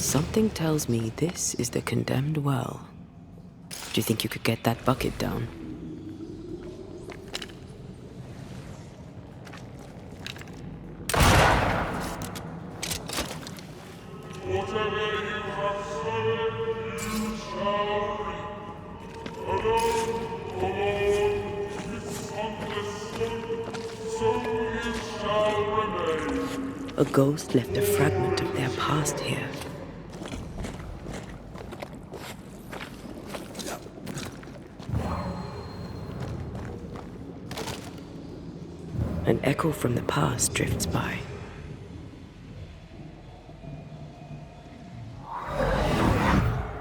Something tells me this is the condemned well. Do you think you could get that bucket down? Whatever you have sown, you shall reap. Alone, alone, misunderstood, so you shall remain. A ghost left a fragment of their past here. An echo from the past drifts by.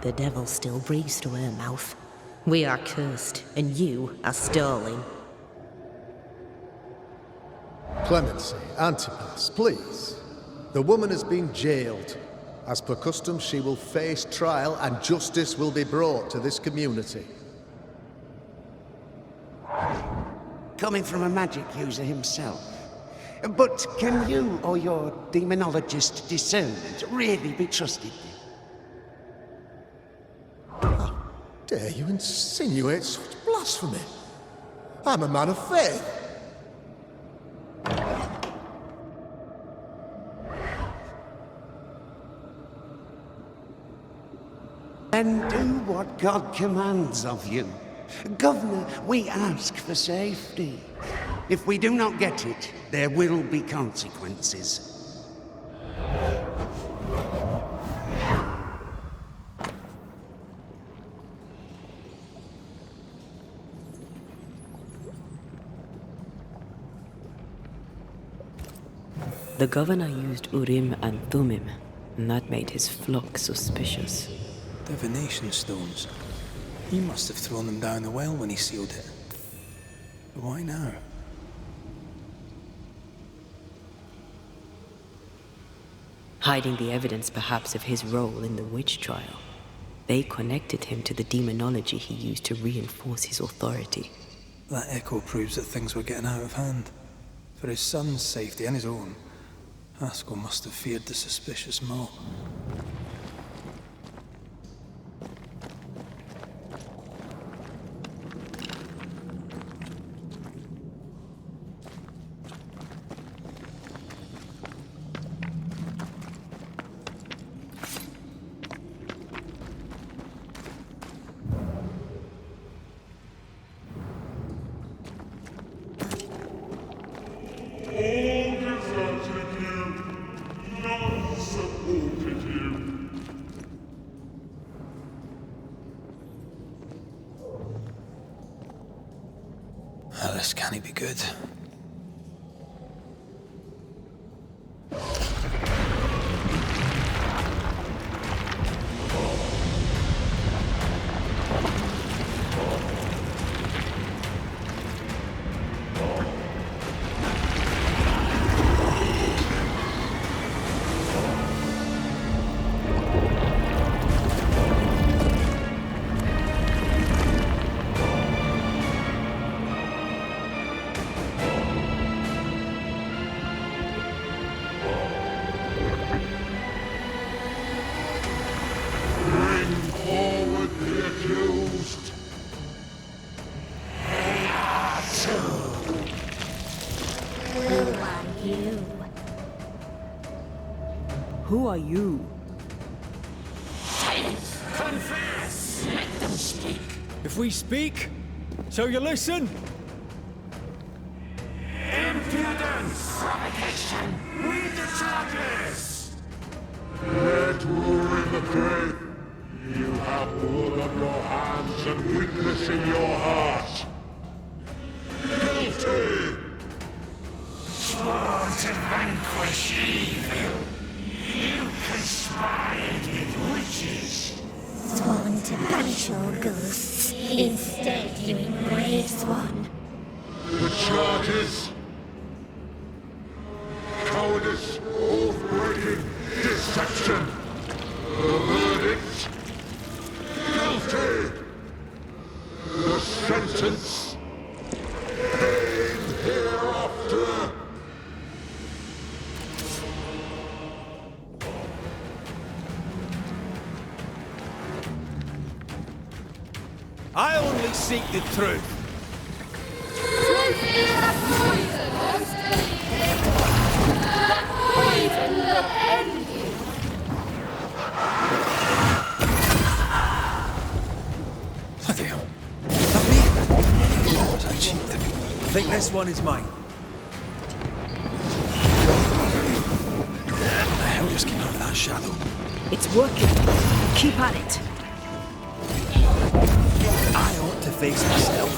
The devil still breathes through her mouth. We are cursed, and you are stolen. Clemency, Antipas, please. The woman has been jailed. As per custom, she will face trial and justice will be brought to this community. Coming from a magic user himself. But can you or your demonologist discernment really be trusted? How dare you insinuate such blasphemy? I'm a man of faith. Then do what God commands of you. Governor, we ask for safety. If we do not get it, there will be consequences. The governor used Urim and Thummim, and that made his flock suspicious. Divination stones. He must have thrown them down the well when he sealed it. But why now? Hiding the evidence perhaps of his role in the witch trial. They connected him to the demonology he used to reinforce his authority. That echo proves that things were getting out of hand. For his son's safety and his own, Haskell must have feared the suspicious mob. This can't be good. Who are you? Confess! Let them speak! If we speak, so you listen? Impudence! Provocation! Read the charges! Let Urim the Great. You have blood on your hands and witness in your heart. Guilty! Sworn to vanquish evil. You conspired with witches. Sworn to banish all ghosts. Instead, you embrace one. The charges: cowardice, oath-breaking, deception. The verdict: guilty. The sentence: pain hereafter. seek the truth. Truth is a poisonous that poison will end you. Bloody hell. Not me. Was I cheated? I think this one is mine. What the hell just came out of that shadow? It's working. Keep at it. I ought to face myself.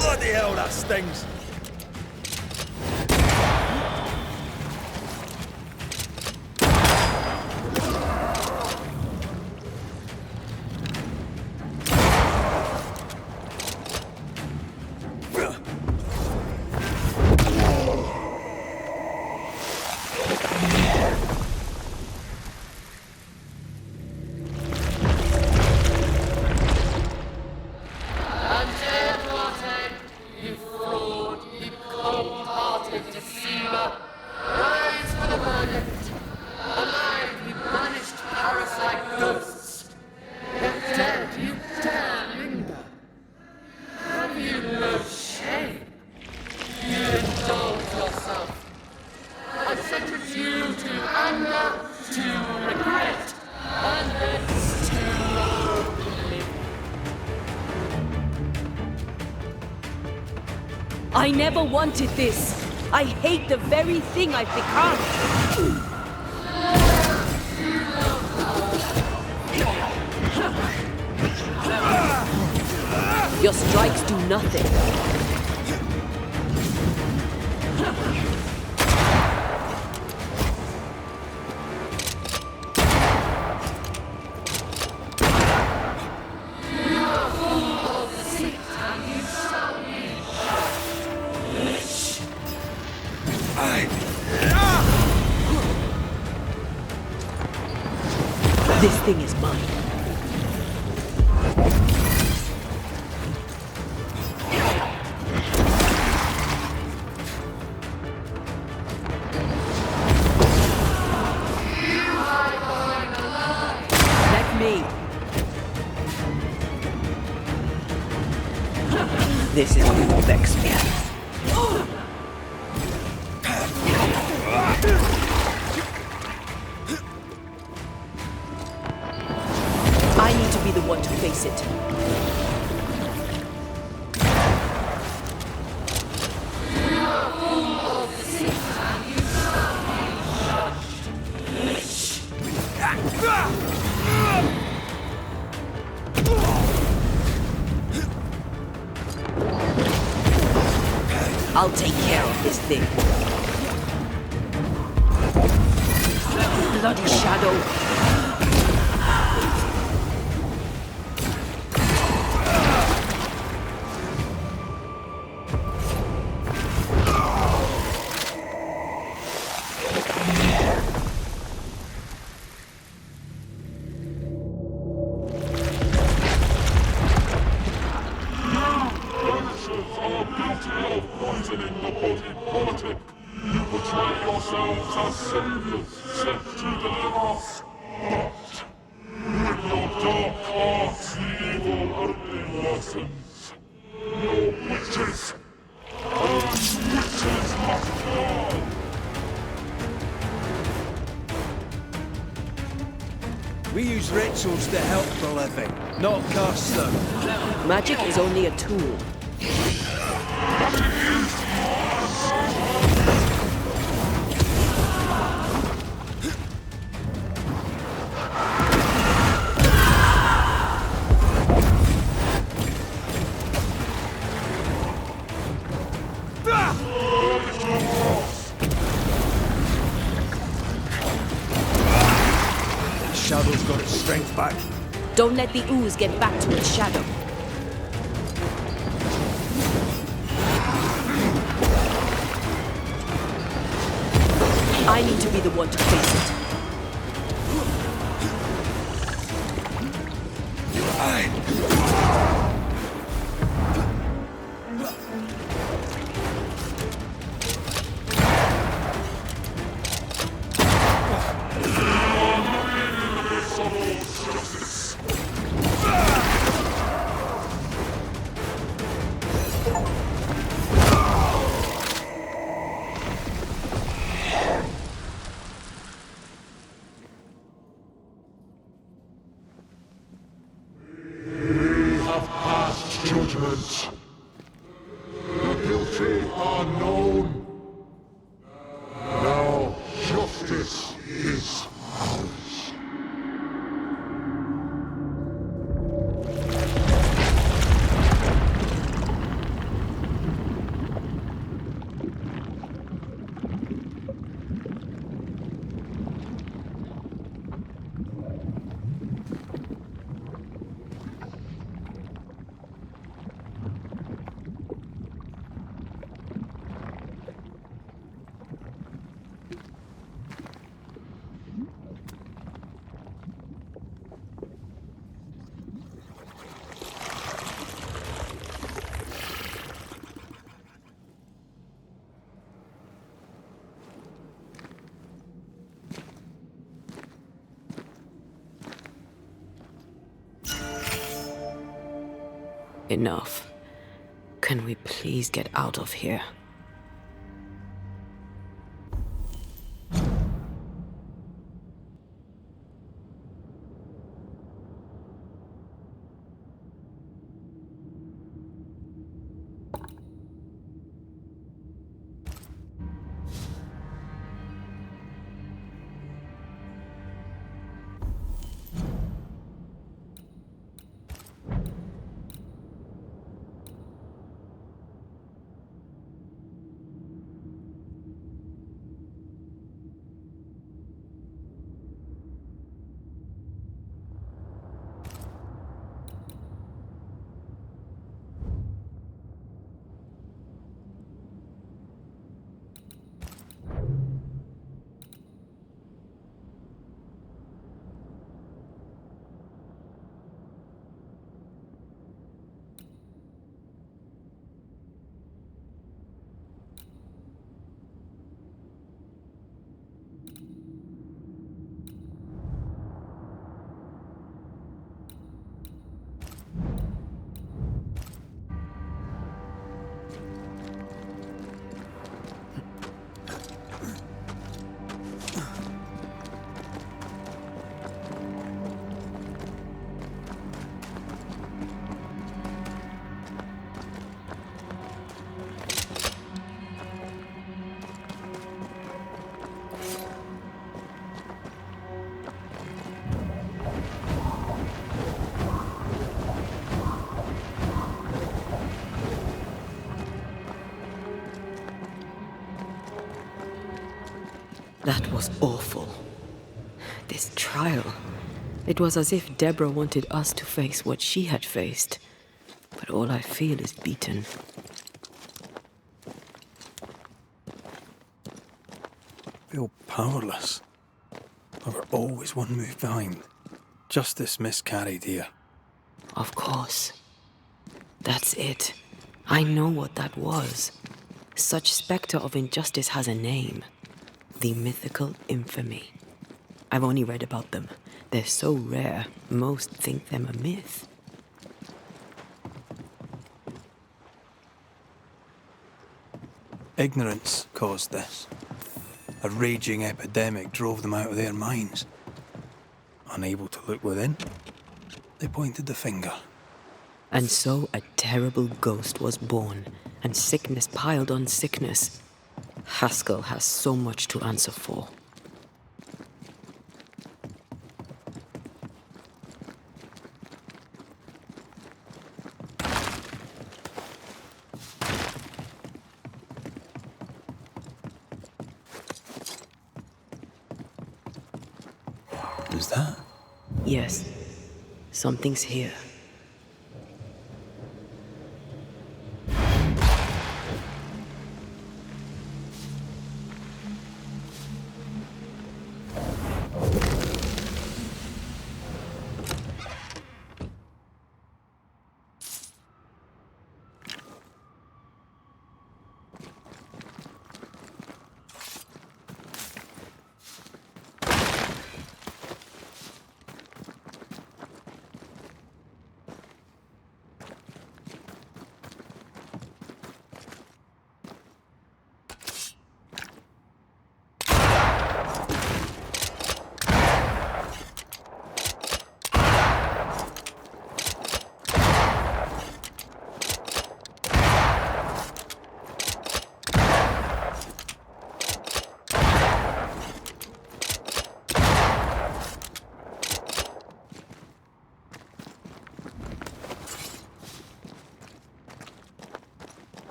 Bloody hell, that stings. I never wanted this. I hate the very thing I've become. Your strikes do nothing. This thing is mine. Let me. This is going to vex me. I need to be the one to face it. I'll take care of this thing. Bloody shadow. Poisoning the body politic. You portray yourselves as saviors sent to deliver us. But with your dark arts, the evil only worsens. Your witches and witches must fall. We use rituals to help the living, not curse them. Magic is only a tool. Shadow's got its strength back. Don't let the ooze get back to its shadow. I need to be the one to face it. innocent. The guilty are known. Now justice is ours. Enough. Can we please get out of here? That was awful. This trial. It was as if Deborah wanted us to face what she had faced. But all I feel is beaten. Feel powerless. We were always one move behind. Justice miscarried here. Of course. That's it. I know what that was. Such spectre of injustice has a name. The mythical infamy. I've only read about them. They're so rare, most think them a myth. Ignorance caused this. A raging epidemic drove them out of their minds. Unable to look within, they pointed the finger. And so a terrible ghost was born, and sickness piled on sickness. Haskell has so much to answer for. Is that? Yes, something's here.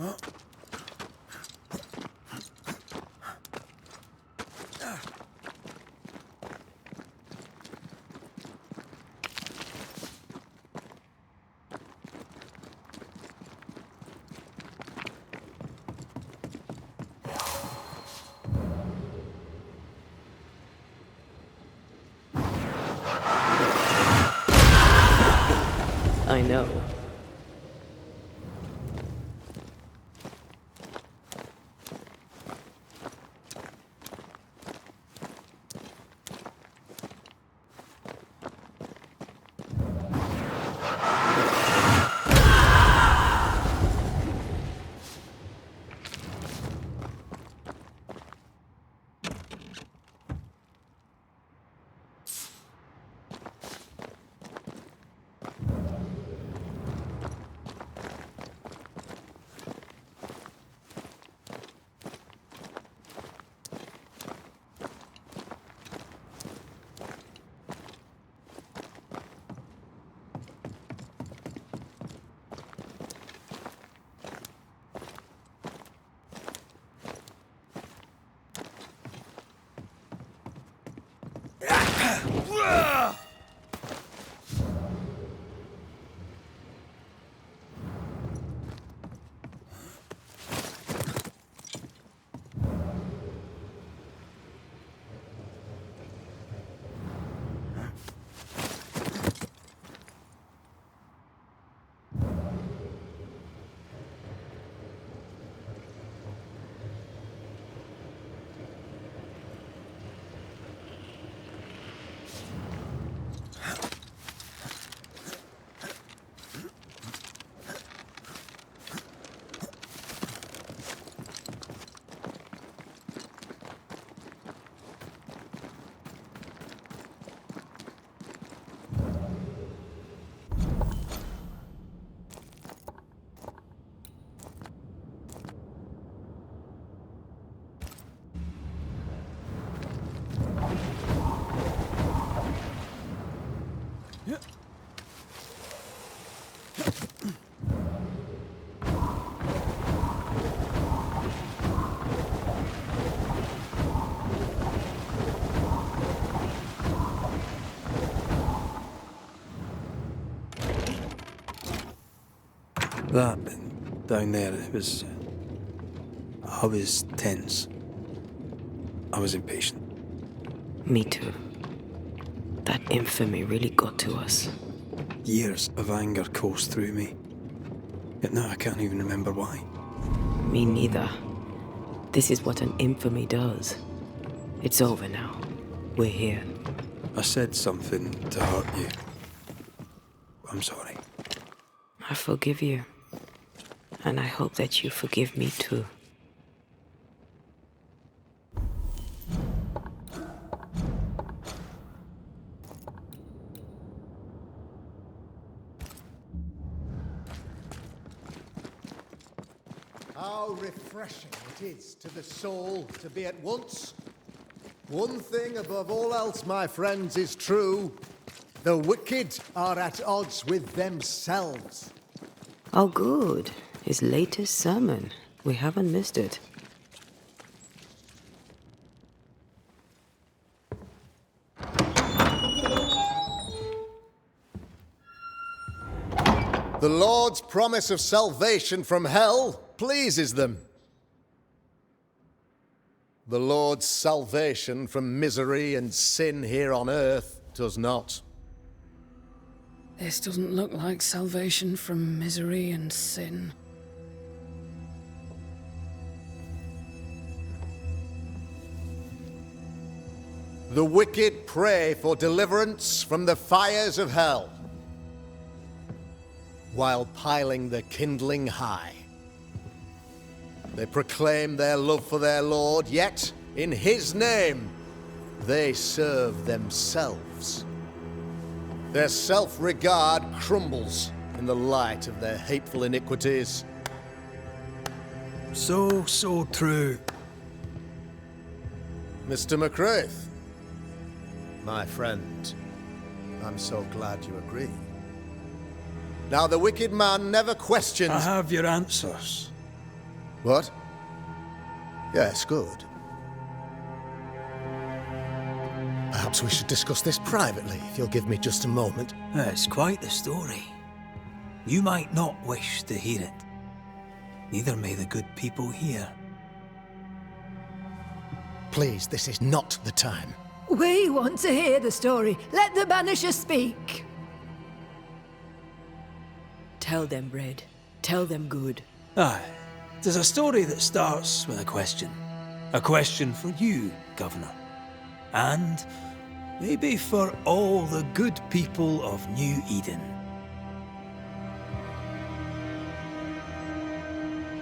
I know. That down there, I was tense. I was impatient. Me too. That infamy really got to us. Years of anger coursed through me. Yet now I can't even remember why. Me neither. This is what an infamy does. It's over now. We're here. I said something to hurt you. I'm sorry. I forgive you. And I hope that you forgive me too. How refreshing it is to the soul to be at once. One thing above all else, my friends, is true. The wicked are at odds with themselves. Oh, good. His latest sermon. We haven't missed it. The Lord's promise of salvation from hell pleases them. The Lord's salvation from misery and sin here on earth does not. This doesn't look like salvation from misery and sin. The wicked pray for deliverance from the fires of hell, while piling the kindling high. They proclaim their love for their Lord, yet in His name they serve themselves. Their self-regard crumbles in the light of their hateful iniquities. So true. Mr. McCraith, my friend, I'm so glad you agree. Now, the wicked man never questions... I have your answers. What? Yes, good. Perhaps we should discuss this privately, if you'll give me just a moment. It's quite the story. You might not wish to hear it. Neither may the good people here. Please, this is not the time. We want to hear the story. Let the Banishers speak. Tell them, Red. Tell them good. Aye. There's a story that starts with a question. A question for you, Governor. And maybe for all the good people of New Eden.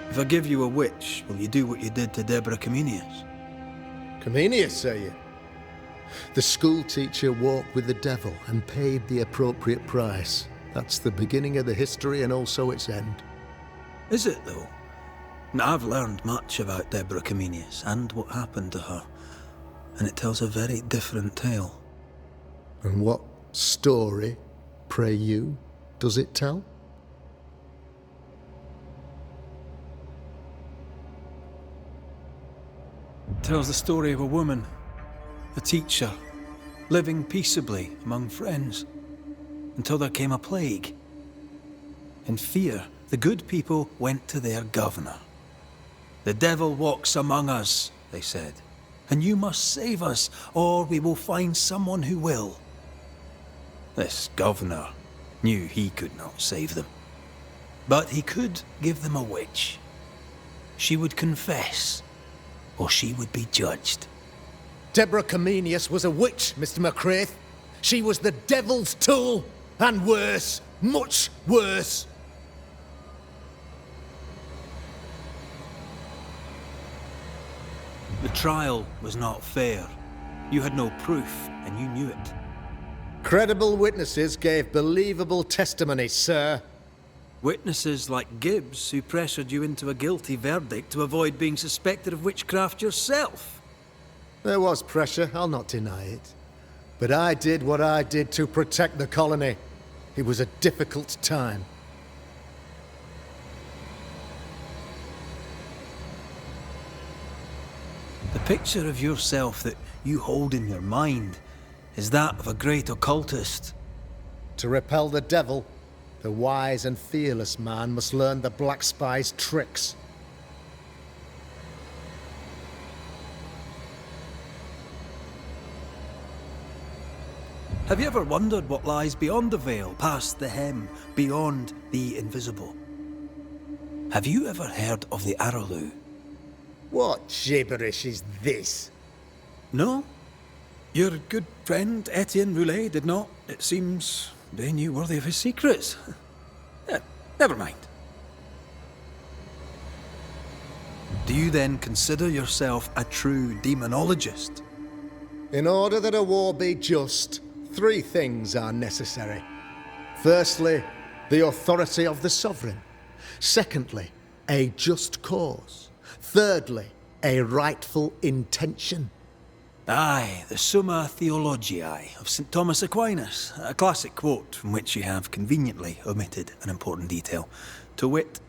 If I give you a witch, will you do what you did to Deborah Comenius? Comenius, say you? The school teacher walked with the devil and paid the appropriate price. That's the beginning of the history and also its end. Is it, though? I've learned much about Deborah Comenius and what happened to her, and it tells a very different tale. And what story, pray you, does it tell? It tells the story of a woman, a teacher, living peaceably among friends, until there came a plague. In fear, the good people went to their governor. "The devil walks among us," they said, "and you must save us, or we will find someone who will." This governor knew he could not save them, but he could give them a witch. She would confess, or she would be judged. Deborah Comenius was a witch, Mr. McCraith. She was the devil's tool, and worse, much worse. The trial was not fair. You had no proof, and you knew it. Credible witnesses gave believable testimony, sir. Witnesses like Gibbs, who pressured you into a guilty verdict to avoid being suspected of witchcraft yourself. There was pressure, I'll not deny it. But I did what I did to protect the colony. It was a difficult time. The picture of yourself that you hold in your mind is that of a great occultist. To repel the devil, the wise and fearless man must learn the Black Spy's tricks. Have you ever wondered what lies beyond the veil, past the hem, beyond the invisible? Have you ever heard of the Arrowloo? What gibberish is this? No? Your good friend Etienne Roulet did not, it seems, deign you worthy of his secrets. Never mind. Do you then consider yourself a true demonologist? In order that a war be just, 3 things are necessary. Firstly, the authority of the sovereign. Secondly, a just cause. Thirdly, a rightful intention. Aye, the Summa Theologiae of St. Thomas Aquinas, a classic quote from which you have conveniently omitted an important detail. To wit,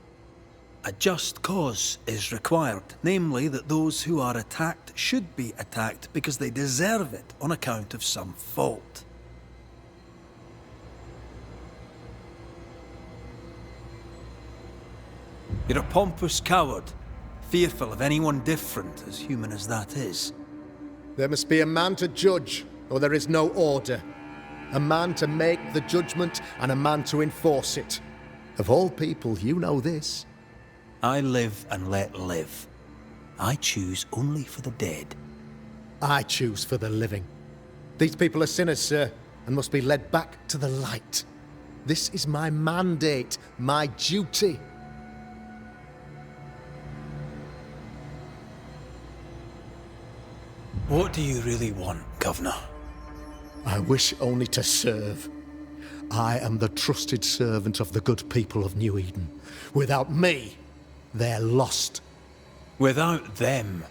a just cause is required, namely that those who are attacked should be attacked because they deserve it on account of some fault. You're a pompous coward, fearful of anyone different, as human as that is. There must be a man to judge, or there is no order. A man to make the judgment, and a man to enforce it. Of all people, you know this. I live and let live. I choose only for the dead. I choose for the living. These people are sinners, sir, and must be led back to the light. This is my mandate, my duty. What do you really want, Governor? I wish only to serve. I am the trusted servant of the good people of New Eden. Without me, they're lost. Without them,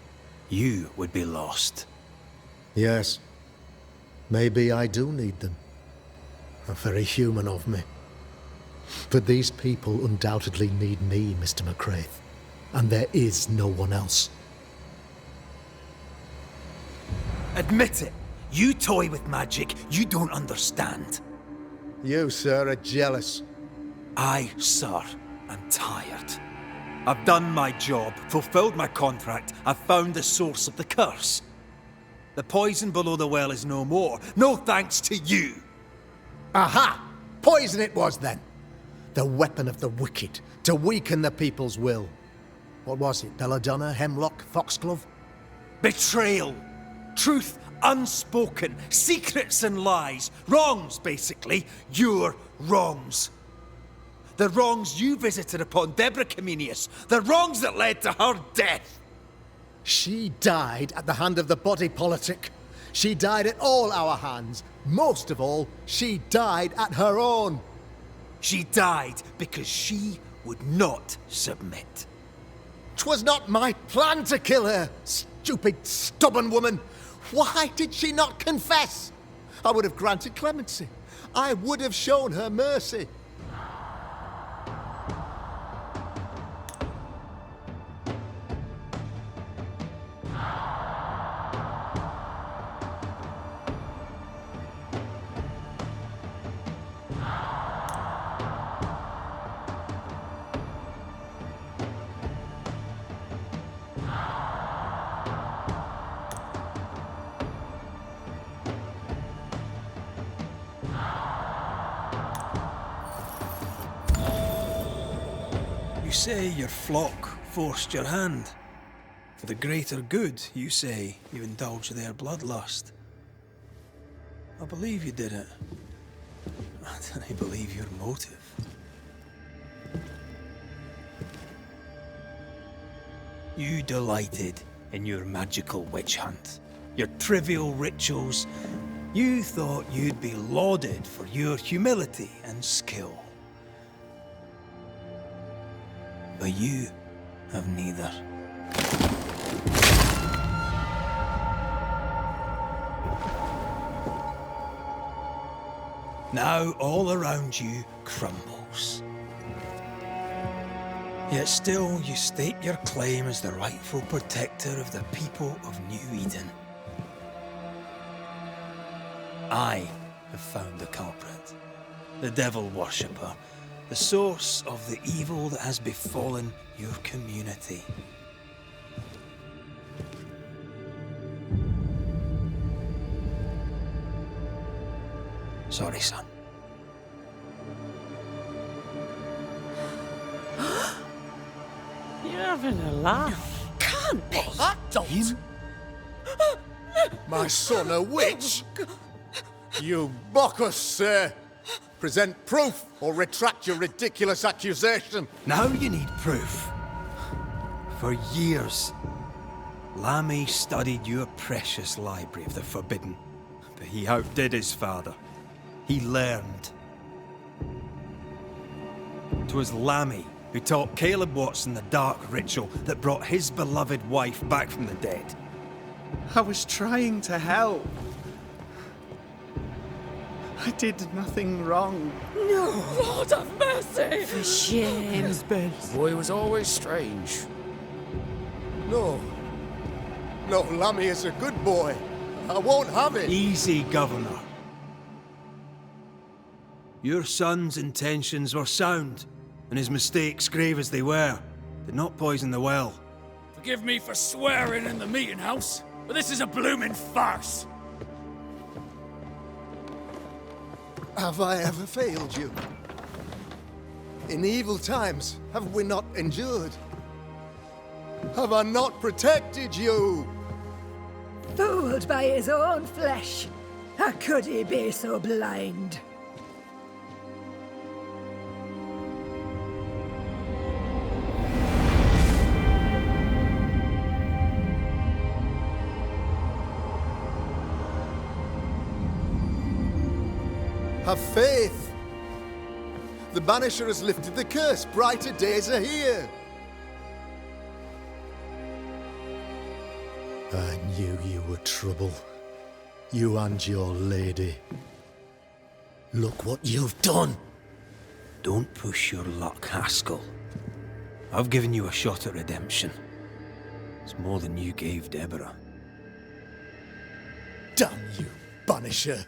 you would be lost. Yes. Maybe I do need them. Very human of me. But these people undoubtedly need me, Mr. McCraith. and there is no one else. Admit it. You toy with magic you don't understand. You, sir, are jealous. I, sir, am tired. I've done my job, fulfilled my contract, I've found the source of the curse. The poison below the well is no more, no thanks to you. Aha! Poison it was then. The weapon of the wicked, to weaken the people's will. What was it, belladonna, hemlock, foxglove? Betrayal. Truth unspoken. Secrets and lies. Wrongs, basically. Your wrongs. The wrongs you visited upon Deborah Comenius. The wrongs that led to her death. She died at the hand of the body politic. She died at all our hands. Most of all, she died at her own. She died because she would not submit. 'Twas not my plan to kill her, stupid, stubborn woman. Why did she not confess? I would have granted clemency. I would have shown her mercy. You say your flock forced your hand. For the greater good, you say, you indulged their bloodlust. I believe you did it. I don't believe your motive. You delighted in your magical witch hunt, your trivial rituals. You thought you'd be lauded for your humility and skill. But you have neither. Now all around you crumbles. Yet still you state your claim as the rightful protector of the people of New Eden. I have found the culprit, the devil worshipper, the source of the evil that has befallen your community. Sorry, son. You're having a laugh. Can't be. That don't. My son, a witch? You mock us, sir. Present proof or retract your ridiculous accusation. Now you need proof. For years, Lammy studied your precious library of the forbidden, but he outdid his father. He learned. 'Twas Lammy who taught Caleb Watson the dark ritual that brought his beloved wife back from the dead. I was trying to help. I did nothing wrong. No, Lord have mercy. For shame. The boy was always strange. No. No, Lammy is a good boy. I won't have it. Easy, Governor. Your son's intentions were sound, and his mistakes, grave as they were, did not poison the well. Forgive me for swearing in the meeting house, but this is a blooming farce. Have I ever failed you? In evil times, have we not endured? Have I not protected you? Fooled by his own flesh. How could he be so blind? Have faith. The Banisher has lifted the curse. Brighter days are here. I knew you were trouble. You and your lady. Look what you've done. Don't push your luck, Haskell. I've given you a shot at redemption. It's more than you gave Deborah. Damn you, Banisher!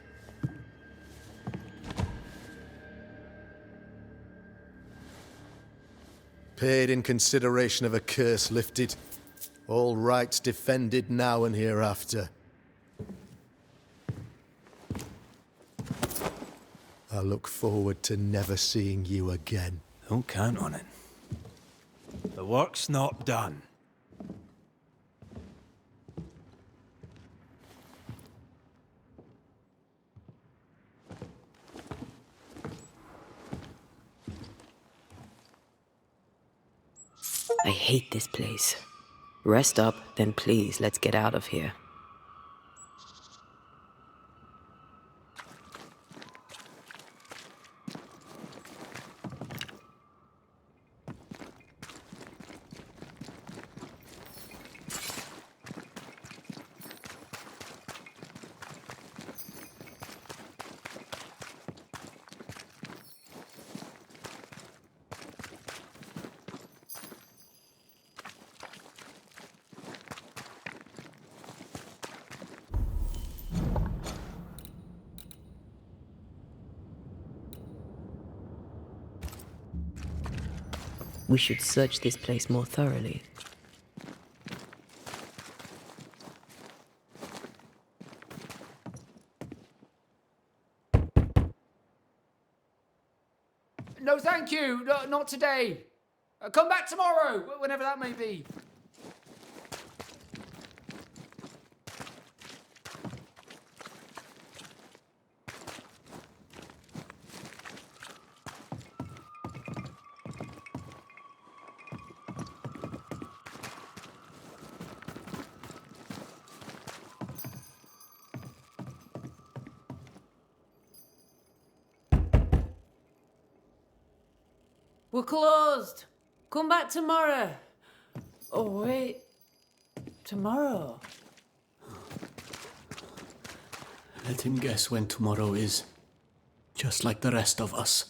Paid in consideration of a curse lifted. All rights defended now and hereafter. I look forward to never seeing you again. Don't count on it. The work's not done. I hate this place. Rest up, then please, let's get out of here. We should search this place more thoroughly. No, thank you. No, not today. Come back tomorrow, whenever that may be. We're closed. Come back tomorrow. Oh, wait. Tomorrow? Let him guess when tomorrow is. Just like the rest of us.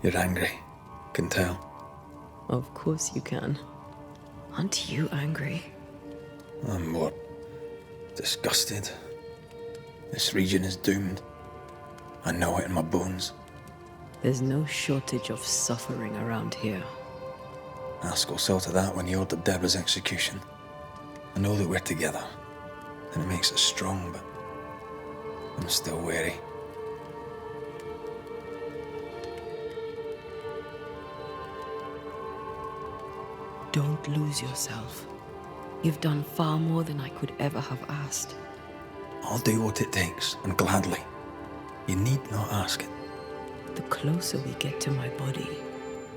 You're angry. Can tell. Of course you can. Aren't you angry? I'm more disgusted. This region is doomed. I know it in my bones. There's no shortage of suffering around here. Askell saw to that when he ordered Deborah's execution. I know that we're together, and it makes us strong, but I'm still wary. Don't lose yourself. You've done far more than I could ever have asked. I'll do what it takes, and gladly. You need not ask it. The closer we get to my body,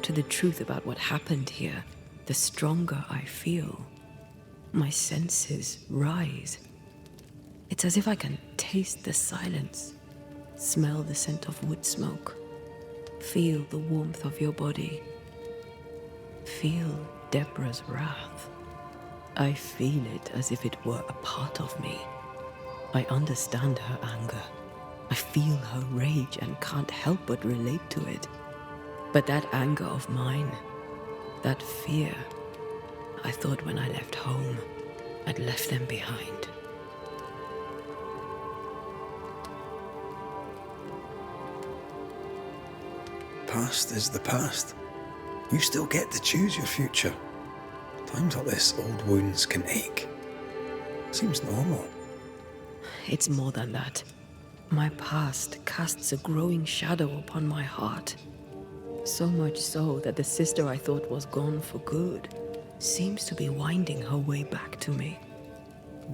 to the truth about what happened here, the stronger I feel. My senses rise. It's as if I can taste the silence, smell the scent of wood smoke, feel the warmth of your body, feel Deborah's wrath. I feel it as if it were a part of me. I understand her anger. I feel her rage and can't help but relate to it. But that anger of mine, that fear, I thought when I left home, I'd left them behind. Past is the past. You still get to choose your future. Times like this, old wounds can ache. Seems normal. It's more than that. My past casts a growing shadow upon my heart. So much so that the sister I thought was gone for good seems to be winding her way back to me.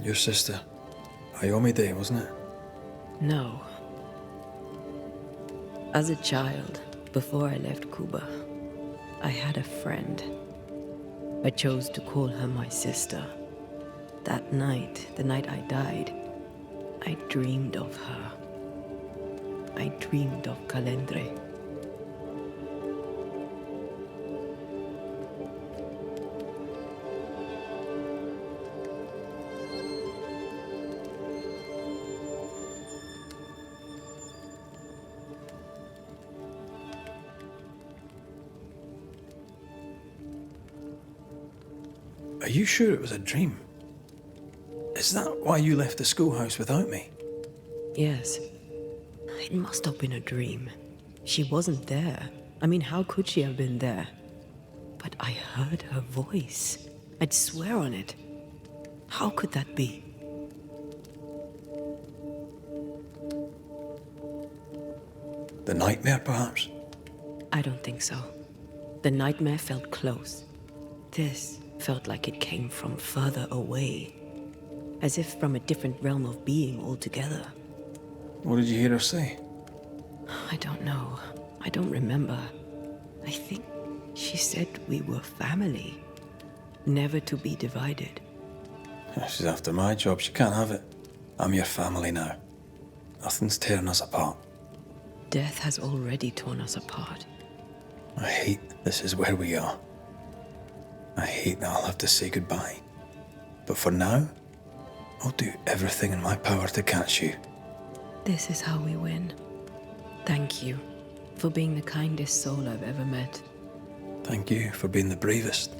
Your sister. Ayomide, wasn't it? No. As a child, before I left Cuba, I had a friend. I chose to call her my sister. That night, the night I died, I dreamed of her. I dreamed of Calendre. Are you sure it was a dream? Is that why you left the schoolhouse without me? Yes. It must have been a dream. She wasn't there. I mean, how could she have been there? But I heard her voice. I'd swear on it. How could that be? The nightmare, perhaps? I don't think so. The nightmare felt close. This felt like it came from further away. As if from a different realm of being altogether. What did you hear her say? I don't know. I don't remember. I think she said we were family. Never to be divided. She's after my job. She can't have it. I'm your family now. Nothing's tearing us apart. Death has already torn us apart. I hate this is where we are. I hate that I'll have to say goodbye. But for now, I'll do everything in my power to catch you. This is how we win. Thank you for being the kindest soul I've ever met. Thank you for being the bravest.